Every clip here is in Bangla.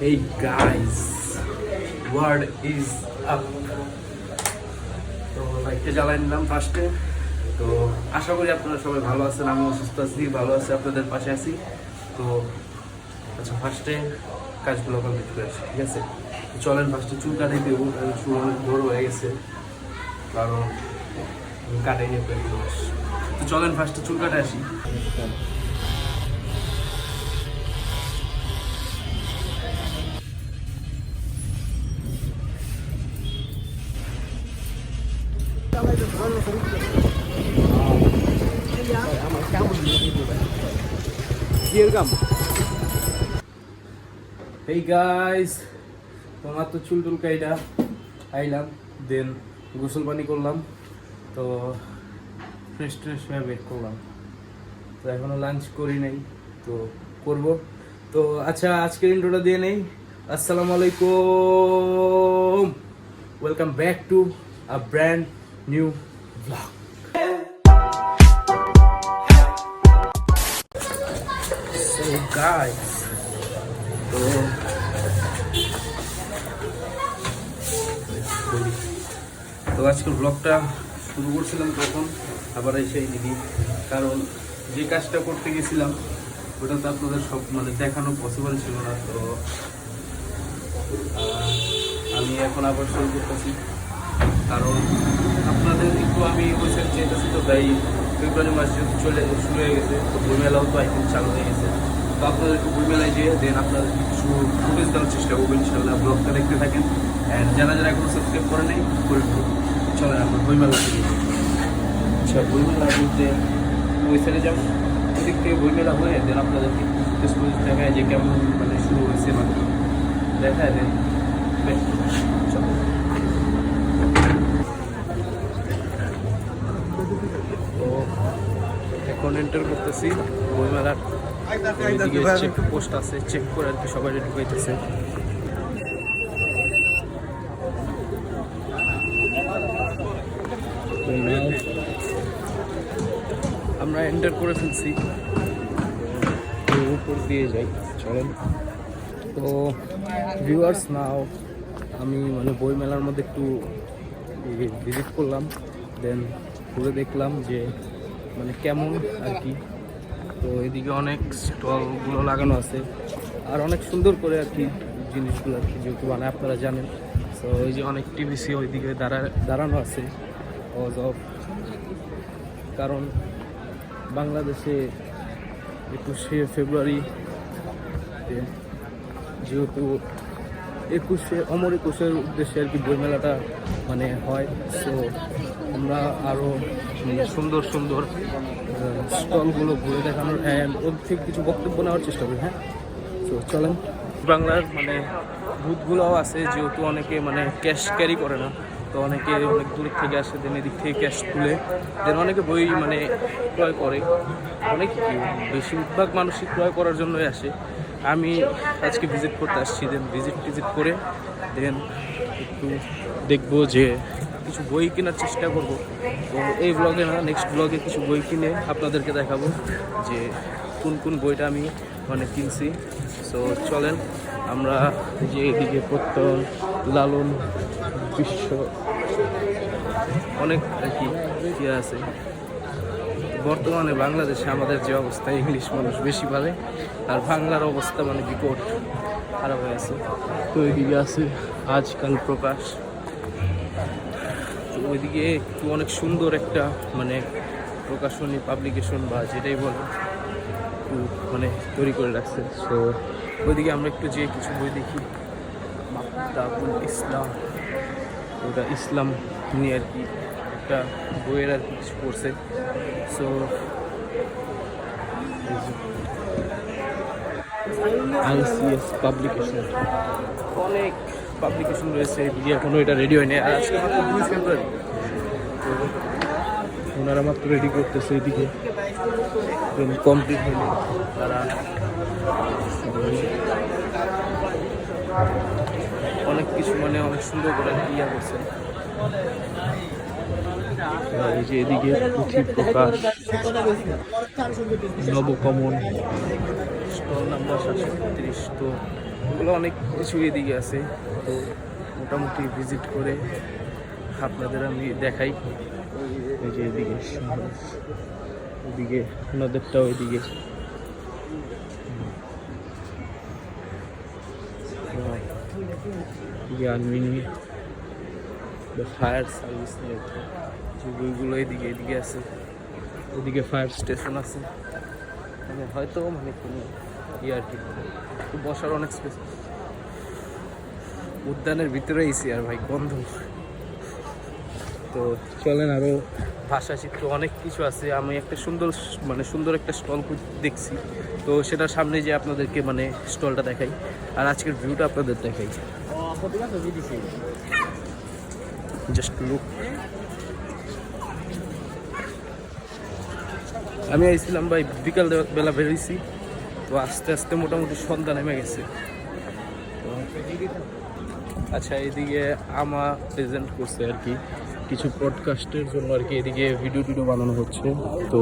Hey guys, what is up? তো লাইটটা জ্বালাই নিলাম ফার্স্টে। তো আশা করি আপনারা সবাই ভালো আছেন, আমিও সুস্থ আছি, ভালো আছি, আপনাদের পাশে আছি। তো আচ্ছা, ফার্স্টে কাজগুলো কমপ্লিট করে আসি, ঠিক আছে? চলেন ফার্স্টে চুল কাটাই দেবো, চুল অনেক বড় হয়ে গেছে, কারণ কাটাই নিয়ে প্ল্যান করে আসি। তো চলেন ফার্স্টে চুল কাটে আসি। Hey guys, তোমার তো চুল টুল কাইটা আইলাম, দেন গোসল পানি করলাম, তো ফ্রেশ হয়ে বের করলাম। তো এখনো লাঞ্চ করি নাই, তো করব। তো আচ্ছা, আজকের ইন্ট্রোটা দিয়ে নেই। আসসালামু আলাইকুম, welcome back to a brand new blog. So guys, তো আজকের ব্লগটা শুরু করছিলাম তখন আবার এসে দিদি, কারণ যে কাজটা করতে গেছিলাম ওটা তো আপনাদের সব দেখানো পসিবল ছিল না। তো আমি এখন আবার শুরু করতেছি, কারণ আপনাদের একটু আমি ওই সাইড চেয়েছি। তো তাই ফেব্রুয়ারি মাস যেহেতু শুরু হয়ে গেছে, তো বইমেলাও তো এখন চালু হয়ে গেছে। তো আপনাদের একটু বইমেলায় যেয়ে দেন আপনাদের কিছু ফুটেজ দেওয়ার চেষ্টা করবেন, ইনশাআল্লাহ। ব্লগটা দেখতে থাকেন, অ্যান্ড যারা এখনো সাবস্ক্রাইব করে নেই করে চলেন আমরা বইমেলা থেকে। আচ্ছা, বইমেলা বলতে ওই সাইডে যাবো, ওদিক থেকে বইমেলা হয়ে দেন আপনাদেরকে ফুটেজ দেখায় যে কেমন শুরু হয়েছে বা দেখায় দেন। চলো, তো এখন এন্টার করতেছি বইমেলার। এদিকে চেক পোস্ট আছে, চেক করে আর কি সবাই ঢুকাইতেছে। আমরা এন্টার করে ফেলছি, উপর দিয়ে যাই, চলেন। তো ভিউয়ার্স, নাও আমি বইমেলার মধ্যে একটু ভিজিট করলাম, দেন ঘুরে দেখলাম যে কেমন আর কি। তো এদিকে অনেক স্টলগুলো লাগানো আছে, আর অনেক সুন্দর করে আর কি জিনিসগুলো আর কি, যেহেতু আপনারা জানেন। তো এই যে অনেক টিভিসি ওইদিকে দাঁড়ানো আছে, কারণ বাংলাদেশে 21শে ফেব্রুয়ারি যেহেতু অমর একুশের উদ্দেশ্যে আর কি বইমেলাটা হয়। সো আমরা আরও সুন্দর সুন্দর স্টলগুলো ঘুরে দেখানোর অ্যান্ড ওর থেকে কিছু বক্তব্য নেওয়ার চেষ্টা করি। হ্যাঁ, তো চলেন। বাংলার বুথগুলোও আছে, যেহেতু অনেকে ক্যাশ ক্যারি করে না, তো অনেকে অনেক দূর থেকে আসে, দেন এদিক থেকে ক্যাশ তুলে দেন অনেকে বই ক্রয় করে। অনেক বেশিরভাগ মানুষই ক্রয় করার জন্যই আসে। আমি আজকে ভিজিট করতে আসছি, দেন ভিজিট করে দেন একটু দেখবো যে কিছু বই কেনার চেষ্টা করব। তো এই ব্লগে না, নেক্সট ব্লগে কিছু বই কিনে আপনাদেরকে দেখাবো যে কোন কোন বইটা আমি কিনছি। সো চলেন আমরা যে এদিকে প্রত্যয়ন, লালন, বিশ্ব, অনেক আর কি আছে। বর্তমানে বাংলাদেশে আমাদের যে অবস্থা, ইংলিশ মানুষ বেশি বলে, আর বাংলার অবস্থা বিকট খারাপ হয়ে আছে। তো ওইদিকে আছে আজকাল প্রকাশ, তো ওইদিকে একটু অনেক সুন্দর একটা প্রকাশনী পাবলিকেশন বা যেটাই বলে একটু তৈরি করে রাখছে। সো ওইদিকে আমরা একটু যেয়ে কিছু বই দেখি। মাকতাবুল ইসলাম, ওটা ইসলাম নিয়ে আর কি একটা বইয়ের আর কি কিছু করছে। সো ICS পাবলিকেশন, অনেক পাবলিকেশন রয়েছে এদিকে, এখনো এটা রেডি হয়নি। আর আজকে মাত্র 2 ফেব্রুয়ারি, তো ওনারা মাত্র রেডি করতেছে এদিকে, কমপ্লিট হয়নি তারা। অনেক কিছু অনেক সুন্দর করে ইয়া করছে। এই যে এদিকে পুঁথি প্রকাশ, নবকমন, স্টল নাম্বার 730। তো এগুলো অনেক কিছু এদিকে আছে। তো মোটামুটি ভিজিট করে আপনাদের আমি দেখাই। এই যে এদিকে ওইদিকে ওনাদেরটা ওইদিকে আর্মি ফায়ার সার্ভিস নিয়ে যে বইগুলো এদিকে আছে। ওদিকে ফায়ার স্টেশন আছে, মানে হয়তো মানে কোনো আর কি বসার অনেক স্পেস। উদ্যানের ভিতরে এসি আর ভাই গন্ধ। তো চলেন, আরও ভাষা চিত্র অনেক কিছু আছে। আমি একটা সুন্দর একটা স্টল দেখছি, তো সেটার সামনে যে আপনাদেরকে মানে স্টলটা দেখাই আর আজকের ভিউটা আপনাদের দেখাই। Just look. আমি আইছিলাম ভাই বিকাল বেলা বেরিয়েছি, তো আস্তে আস্তে মোটামুটি সন্ধ্যা নেমে গেছে। আচ্ছা, এদিকে আমার প্রেজেন্ট করছে আর কি কিছু পডকাস্টের জন্য আর কি, এদিকে ভিডিও বানানো হচ্ছে। তো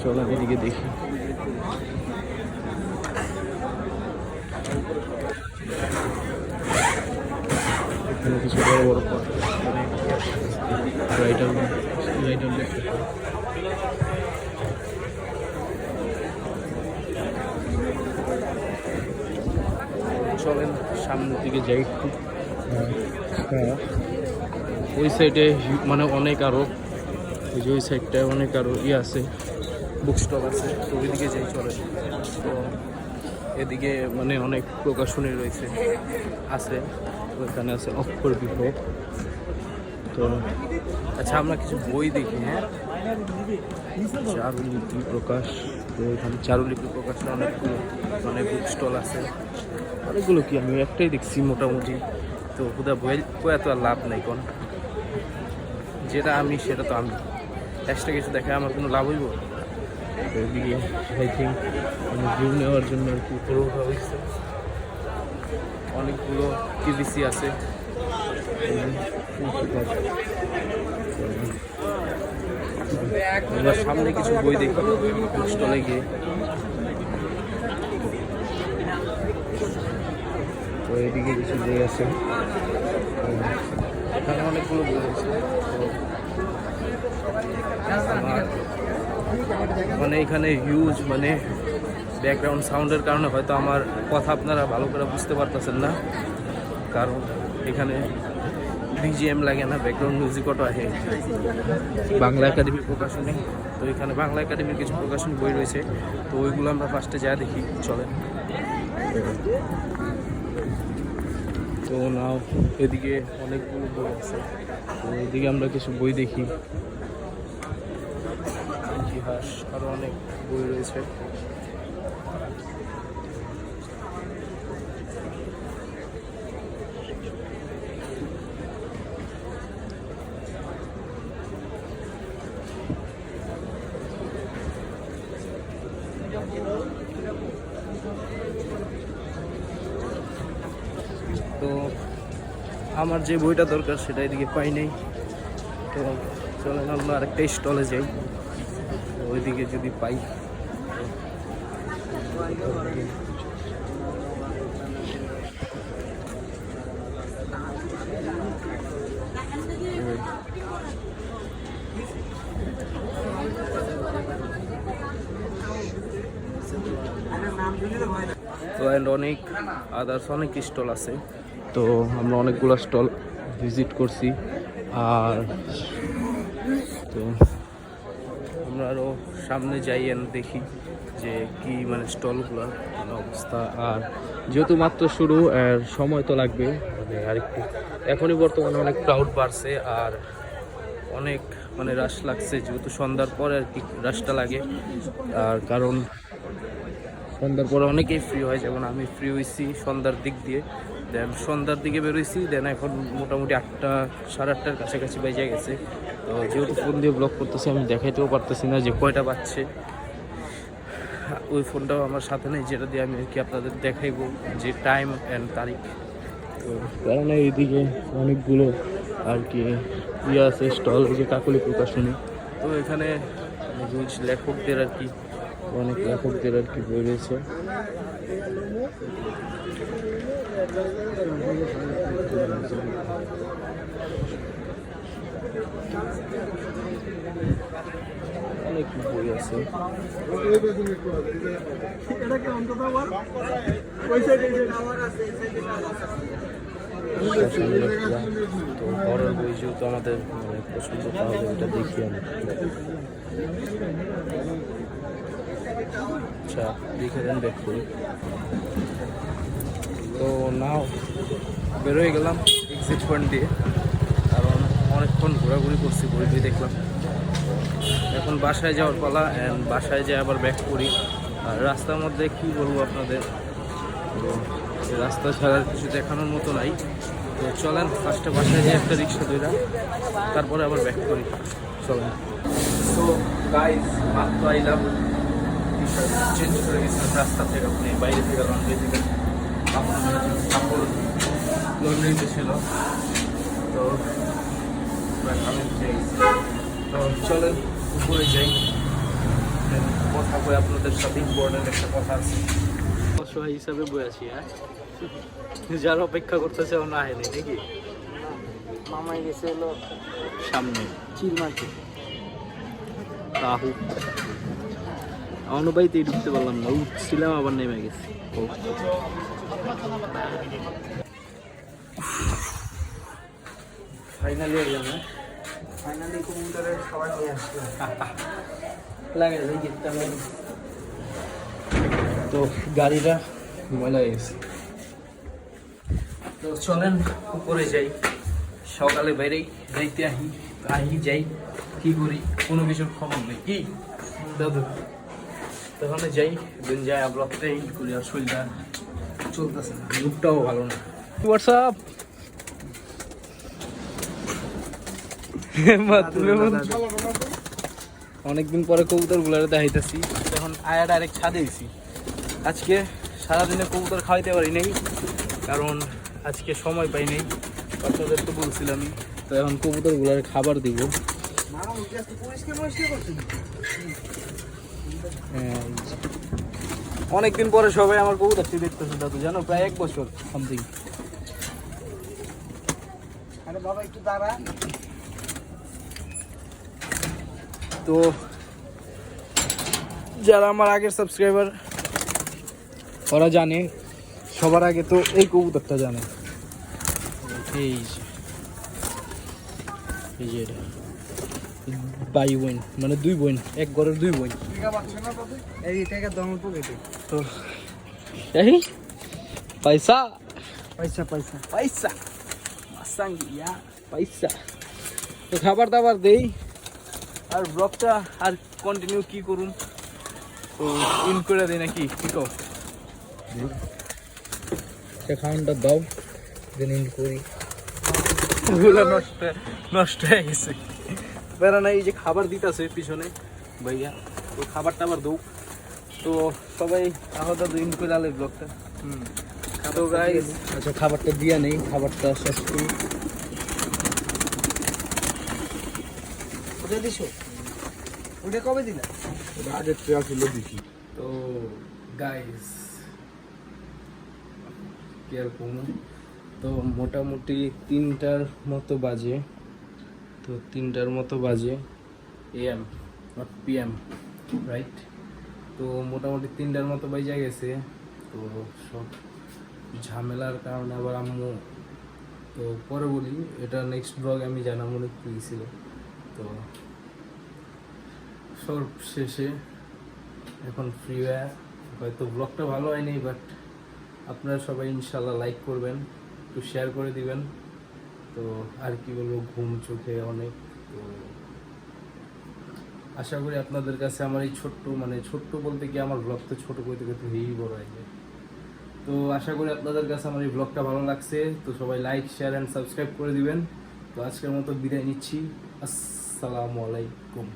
চলেন এদিকে দেখি। এখানে কিছু বড় বড় রাইটার চলেন সামনের দিকে যাই একটু। ওই সাইডে মানে অনেক আরও, ওই যে ওই সাইডটায় অনেক আরও আছে, বুক স্টল আছে। তো ওইদিকে যাই চলেন। তো এদিকে মানে অনেক প্রকাশনী রয়েছে আছে, ওইখানে আছে অক্ষর বিপ্লব। তো আচ্ছা, আমরা কিছু বই দেখি। হ্যাঁ, চারুলিপি প্রকাশ। তো এখানে চারুলিপি প্রকাশের অনেকগুলো মানে বুক স্টল আছে, অনেকগুলো। কি আমি একটাই দেখছি মোটামুটি। তো হুদা বই এত আর লাভ নেই, কোন যেটা আমি সেটা তো আমি এক্সট্রা কিছু দেখে আমার কোনো লাভ হইব। তো এদিকে আই থিঙ্ক ভিউ নেওয়ার জন্য আর কি করে ওঠা হয়েছে। অনেকগুলো টিভিসি আছে। আমরা সামনে কিছু বই দেখি স্টলে গিয়ে। তো এদিকে কিছু বই আছে, এখানে অনেকগুলো বই আছে। মানে এখানে হিউজ মানে ব্যাকগ্রাউন্ড সাউন্ডের কারণে হয়তো আমার কথা আপনারা ভালো করে বুঝতে পারতেছেন না, কারণ এখানে বিজিএম লাগে না, ব্যাকগ্রাউন্ড মিউজিকও আসে। বাংলা একাডেমি প্রকাশনী। তো এখানে বাংলা একাডেমির কিছু প্রকাশনী বই রয়েছে, তো ওইগুলো আমরা ফার্স্টে যা দেখি চলেন। তো নাও এদিকে অনেকগুলো বই আছে, তো এদিকে আমরা কিছু বই দেখি। ইতিহাস আরও অনেক বই রয়েছে। তো আমার যে বইটা দরকার সেটা এদিকে পাই নাই। তো চলেন আমরা আরেকটা স্টলে যাই, ওইদিকে যদি পাই। তো অ্যান্ড অনেক আদার্স অনেক স্টল আছে। তো আমরা অনেকগুলো স্টল ভিজিট করছি। আর তো আমরা আরও সামনে যাই এন্ড দেখি যে কি মানে স্টলগুলোর মানে অবস্থা। আর যেহেতু মাত্র শুরু, আর সময় তো লাগবে মানে আরেকটু। এখনই বর্তমানে অনেক ক্রাউড বাড়ছে আর অনেক মানে রাশ লাগছে, যেহেতু সন্ধ্যার পরে আর কি রাশটা লাগে। আর কারণ সন্ধ্যার পরে অনেকেই ফ্রি হয়, যেমন আমি ফ্রি হয়েছি সন্ধ্যার দিক দিয়ে। দেন সন্ধ্যার দিকে বেরোইছি, দেন এখন মোটামুটি 8টা সাড়ে 8টার কাছাকাছি বেজে গেছে। তো যেহেতু ফোন দিয়ে ব্লগ করতেছি, আমি দেখাইতেও পারতেছি না যে কয়টা বাজছে। ওই ফোনটাও আমার সাথে নেই, যেটা দিয়ে আমি আর কি আপনাদের দেখাইবো যে টাইম অ্যান্ড তারিখ। তো কারণ এইদিকে অনেকগুলো আর কি আছে স্টল, যে কাকলি প্রকাশনী। তো এখানে লেখকদের আর কি অনেক লেখকদের আর কি বই রয়েছে। অনেক বই আছে। তো হরর বই যেহেতু আমাদের মানে পছন্দ, তাহলে এটা দেখি আমি। আচ্ছা, দেখে দেন, ব্যাক করি। তো নাও বেরোয় গেলাম এক্সিট পয়েন্ট দিয়ে, কারণ অনেকক্ষণ ঘোরাঘুরি করছি, বই বই দেখলাম। এখন বাসায় যাওয়ার পালা, অ্যান্ড বাসায় যেয়ে আবার ব্যাক করি। আর রাস্তার মধ্যে কি বলবো আপনাদের, তো রাস্তা ছাড়ার কিছু দেখানোর মতো নাই। তো চলেন ফার্স্টে বাসায় যেয়ে একটা রিক্সা ধরে তারপরে আবার ব্যাক করি, চলেন। তো গাইজ মাত্র আইলাম, চেঞ্জ করে গেছিলাম রাস্তা থেকে, আপনি বাইরে থেকে লন্ড্রি থেকে কাপড় লন্ড্রিতে ছিল। তো আমি তো চলেন উপরে যাই, কথা বলে আপনাদের সাথে ইম্পর্টেন্ট একটা কথা আছে। অসহায় হিসাবে বই আছি, হ্যাঁ, যার অপেক্ষা করতেছে ও না আহেনি নাকি? মামাই গেছে হলো সামনে চিল মার্কেট। তাহু আমার বাড়িতেই ঢুকতে পারলাম না, উঠছিলাম আবার নেমে গেছি। ফাইনালি এলাম, ফাইনালি কবুতরের সবাই নিয়ে আসছে। লাগে তো গাড়িটা ময়লা হয়ে গেছে। তো চলেন উপরে যাই, সকালে বেরেই যাইতে আহি যাই, কি করি কোনো কিছুর খবর নেই। কি দাদু তখন যাই, দিন যাই ব্লগটা হিট করি। আর শরীরটা চলতেছে না, লুকটাও ভালো না। হোয়াটসঅ্যাপ অনেকদিন পরে কবুতর গুলারে দেখাইতেছি। এখন আয়া ডাইরেক্ট ছাদে দিছি। আজকে সারাদিনে কবুতর খাওয়াইতে পারি নাই, কারণ আজকে সময় পাই নাই, আপনাদের তো বলছিলামই। তো এখন কবুতর গুলারে খাবার দিব। অনেকদিন পরে সবাই আমার কবুতরটি দেখতেছে দাদু, জানো, প্রায় 1 বছর সামথিং। আরে বাবা একটু দাঁড়া। তো যারা আমার আগের সাবস্ক্রাইবার ওরা জানে, সবার আগে তো এই কবুতরটা জানে। এই যে এটা বাই বোন, মানে 2 বোন, এক ঘরের 2 বোন। এই টাকা দম পকেটে। তো এই পয়সা পয়সা পয়সা পয়সা মাসাঙ্গিয়া পয়সা। তো খাবার দাবার দেই, আর ব্লগটা আর কন্টিনিউ কি করুন, তো ইন করে দেয় নাকি, কি কও? খাওয়ানটা দাও, দেন ইন করি। ওগুলো নষ্ট হয়ে গেছে, বেড়া নাই। এই যে খাবার দিতেছে পিছনে ভাইয়া, তো খাবারটা আবার দৌ। তো সবাই আলাদা ইন করে আলে ব্লগটা। তো গাইস, আচ্ছা খাবারটা দিয়া নেই, খাবারটা শেষ করি। ওটা দিছো? ওটা কবে দিলা? আগে ট্রেয়া ছিল দিছি। তো গাইস কি আর কমু, তো মোটামুটি 3টার মতো বাজে। তো 3টার মতো বাজে AM নট PM, রাইট? তো মোটামুটি 3টার মতো বাজে গেছে। তো সব ঝামেলার কারণে আবার আম্মু, তো পরে বলি, এটা নেক্সট ব্লগ আমি জানাবো অনেক কি ছিল। তো সব শেষে এখন ফ্রি হয়ে, হয়তো ব্লগটা ভালো হয়নি, বাট আপনারা সবাই ইনশাল্লাহ লাইক করবেন, একটু শেয়ার করে দিবেন। তো আর কি বলবো, ঘুম চোখে অনেক। তো আশা করি আপনাদের কাছে আমার এই ছোট্ট, মানে ছোট্ট বলতে কি, আমার ব্লগ তো ছোটো করতে করতে হয়েই বড় হয়ে যায়। তো আশা করি আপনাদের কাছে আমার এই ব্লগটা ভালো লাগছে। তো সবাই লাইক, শেয়ার অ্যান্ড সাবস্ক্রাইব করে দিবেন। তো আজকের মতো বিদায় নিচ্ছি, আসসালামু আলাইকুম।